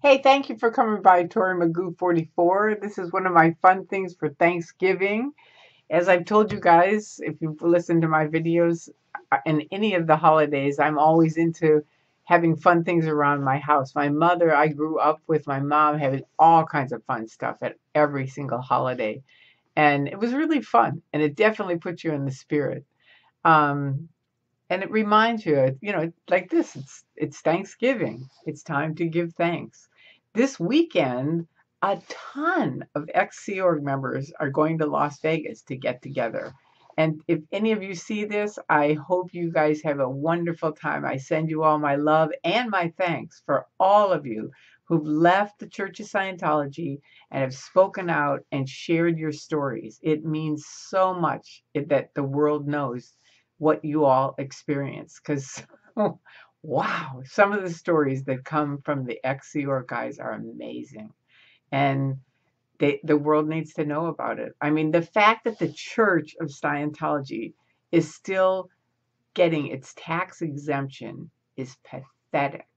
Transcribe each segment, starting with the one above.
Hey, thank you for coming by, Tory Magoo 44. This is one of my fun things for Thanksgiving. As I've told you guys, if you've listened to my videos and any of the holidays, I'm always into having fun things around my house. My mother, I grew up with my mom having all kinds of fun stuff at every single holiday. And it was really fun. And it definitely puts you in the spirit. Um, and it reminds you, like this, it's Thanksgiving. It's time to give thanks. This weekend, a ton of ex-Sea Org members are going to Las Vegas to get together. And if any of you see this, I hope you guys have a wonderful time. I send you all my love and my thanks for all of you who've left the Church of Scientology and have spoken out and shared your stories. It means so much that the world knows what you all experience, because wow, some of the stories that come from the ex-Sea Org guys are amazing, and the world needs to know about it. I mean, the fact that the Church of Scientology is still getting its tax exemption is pathetic.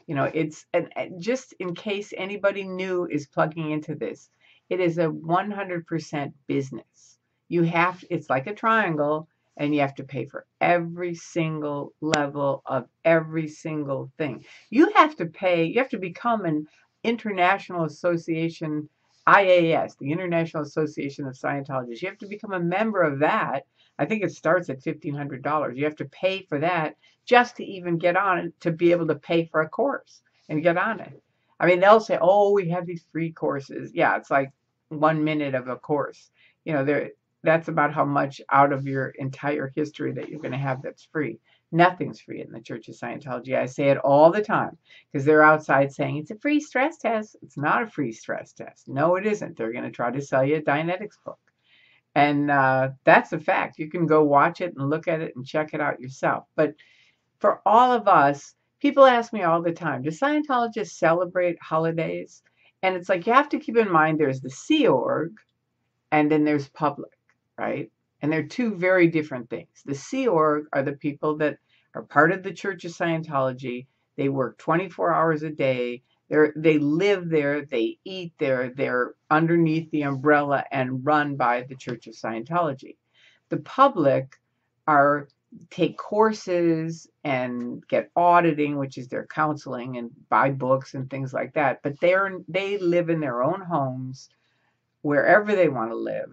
It's and just in case anybody new is plugging into this, it is a 100% business. It's like a triangle, and you have to pay for every single level of every single thing. You have to become an international association, IAS, the International Association of Scientologists. You have to become a member of that. I think it starts at $1,500. You have to pay for that just to even get on it, to be able to pay for a course and get on it. I mean, they'll say, oh, we have these free courses. Yeah, it's like 1 minute of a course. That's about how much out of your entire history that you're going to have that's free. Nothing's free in the Church of Scientology. I say it all the time because they're outside saying it's a free stress test. It's not a free stress test. No, it isn't. They're going to try to sell you a Dianetics book. And that's a fact. You can go watch it and look at it and check it out yourself. But for all of us, people ask me all the time, do Scientologists celebrate holidays? And it's like, you have to keep in mind there's the Sea Org and then there's public, right? And they're two very different things. The Sea Org are the people that are part of the Church of Scientology. They work 24 hours a day. They live there, they eat there, they're underneath the umbrella and run by the Church of Scientology. The public take courses and get auditing, which is their counseling, and buy books and things like that. But they live in their own homes wherever they want to live.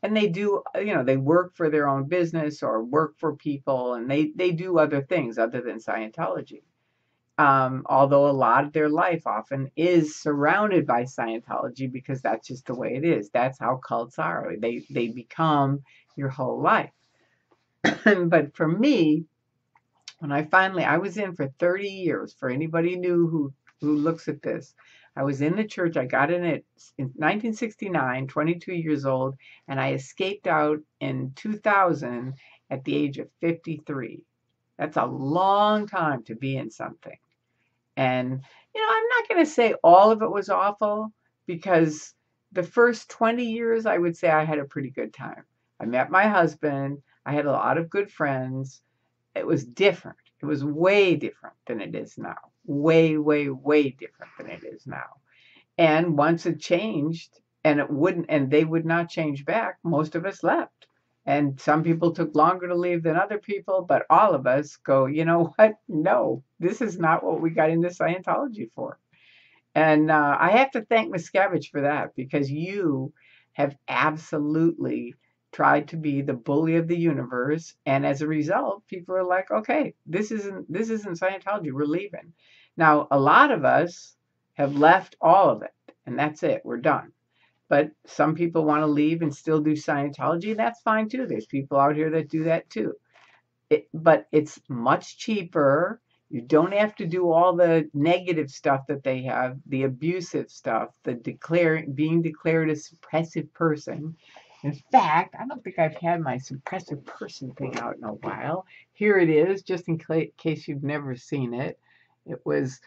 And they do, they work for their own business or work for people, and they do other things other than Scientology. Although a lot of their life often is surrounded by Scientology because that's just the way it is. That's how cults are. They become your whole life. But for me, when I was in for 30 years, for anybody new who looks at this, I was in the church. I got in it in 1969, 22 years old, and I escaped out in 2000 at the age of 53. That's a long time to be in something. And, I'm not going to say all of it was awful, because the first 20 years, I would say I had a pretty good time. I met my husband. I had a lot of good friends. It was different. It was way different than it is now. Way, way, way different than it is now. And once it changed, and they would not change back, most of us left. And some people took longer to leave than other people, but all of us go, you know what? No, this is not what we got into Scientology for. And I have to thank Miscavige for that, because you have absolutely tried to be the bully of the universe. And as a result, people are like, okay, this isn't Scientology. We're leaving. Now, a lot of us have left all of it, and that's it. We're done. But some people want to leave and still do Scientology, and that's fine too. There's people out here that do that too. But it's much cheaper. You don't have to do all the negative stuff that they have, the abusive stuff, being declared a suppressive person. In fact, I don't think I've had my suppressive person thing out in a while. Here it is, just in case you've never seen it. It was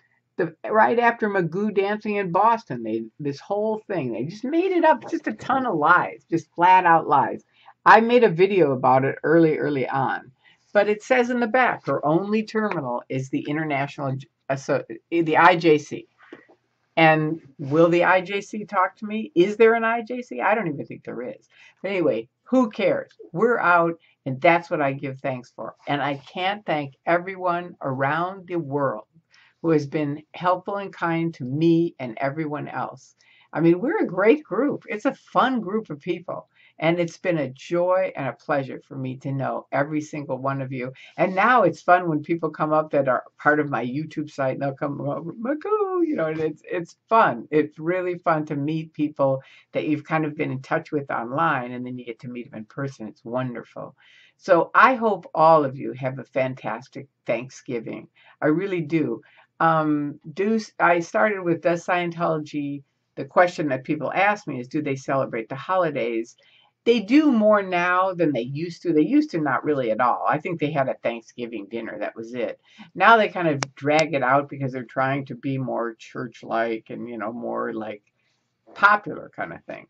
right after Magoo dancing in Boston. This whole thing, they just made it up, just a ton of lies, just flat out lies. I made a video about it early on, but it says in the back, her only terminal is the the IJC. And will the IJC talk to me? Is there an IJC? I don't even think there is. But anyway, who cares? We're out, and that's what I give thanks for. And I can't thank everyone around the world who has been helpful and kind to me and everyone else. I mean, we're a great group. It's a fun group of people. And it's been a joy and a pleasure for me to know every single one of you. And now it's fun when people come up that are part of my YouTube site and they'll come over, Magoo, you know, and it's fun. It's really fun to meet people that you've kind of been in touch with online, and then you get to meet them in person. It's wonderful. So I hope all of you have a fantastic Thanksgiving. I really do. I started with, does Scientology, the question that people ask me is, do they celebrate the holidays? They do more now than they used to. They used to not really at all. I think they had a Thanksgiving dinner. That was it. Now they kind of drag it out because they're trying to be more church-like and, you know, more like popular kind of thing.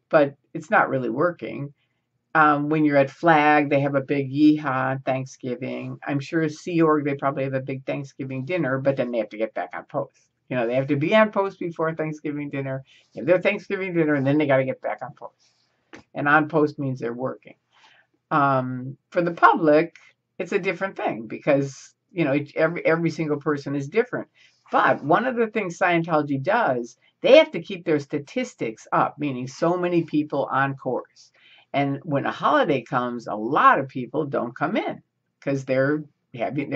But it's not really working. When you're at Flag, they have a big yeehaw on Thanksgiving. I'm sure Sea Org, they probably have a big Thanksgiving dinner, but then they have to get back on post. You know, they have to be on post before Thanksgiving dinner, have their Thanksgiving dinner, and then they got to get back on post. And on post means they're working. For the public, it's a different thing because, you know, every single person is different. But one of the things Scientology does, they have to keep their statistics up, meaning so many people on course. And when a holiday comes, a lot of people don't come in because they're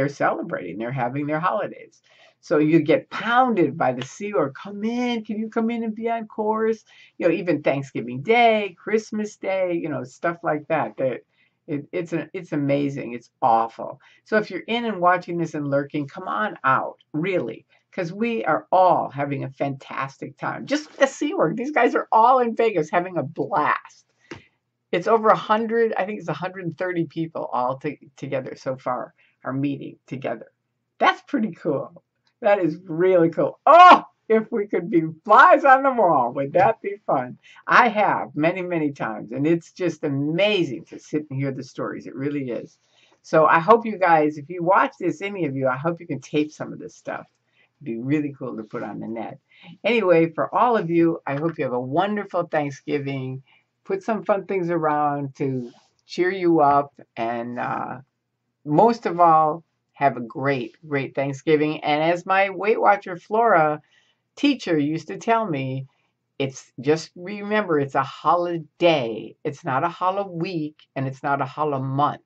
celebrating, they're having their holidays. So you get pounded by the Sea Org, come in, can you come in and be on course? You know, even Thanksgiving Day, Christmas Day, you know, stuff like that. It's amazing. It's awful. So if you're in and watching this and lurking, come on out, really, because we are all having a fantastic time. Just the Sea Org, these guys are all in Vegas having a blast. It's over 100, I think it's 130 people all together so far are meeting together. That's pretty cool. That is really cool. Oh, if we could be flies on the wall, would that be fun? I have many, many times, and it's just amazing to sit and hear the stories. It really is. So I hope you guys, if you watch this, any of you, I hope you can tape some of this stuff. It'd be really cool to put on the net. Anyway, for all of you, I hope you have a wonderful Thanksgiving. Put some fun things around to cheer you up, and most of all, have a great, great Thanksgiving. And as my Weight Watcher Flora teacher used to tell me, it's just remember, it's a holiday. It's not a holiday, and it's not a holiday month.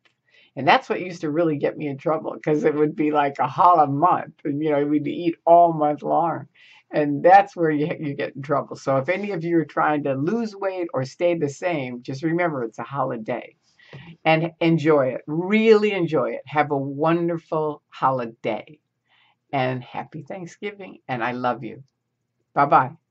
And that's what used to really get me in trouble, because it would be like a holiday month, and you know, we'd eat all month long. And that's where you get in trouble. So if any of you are trying to lose weight or stay the same, just remember it's a holiday. And enjoy it. Really enjoy it. Have a wonderful holiday. And happy Thanksgiving. And I love you. Bye-bye.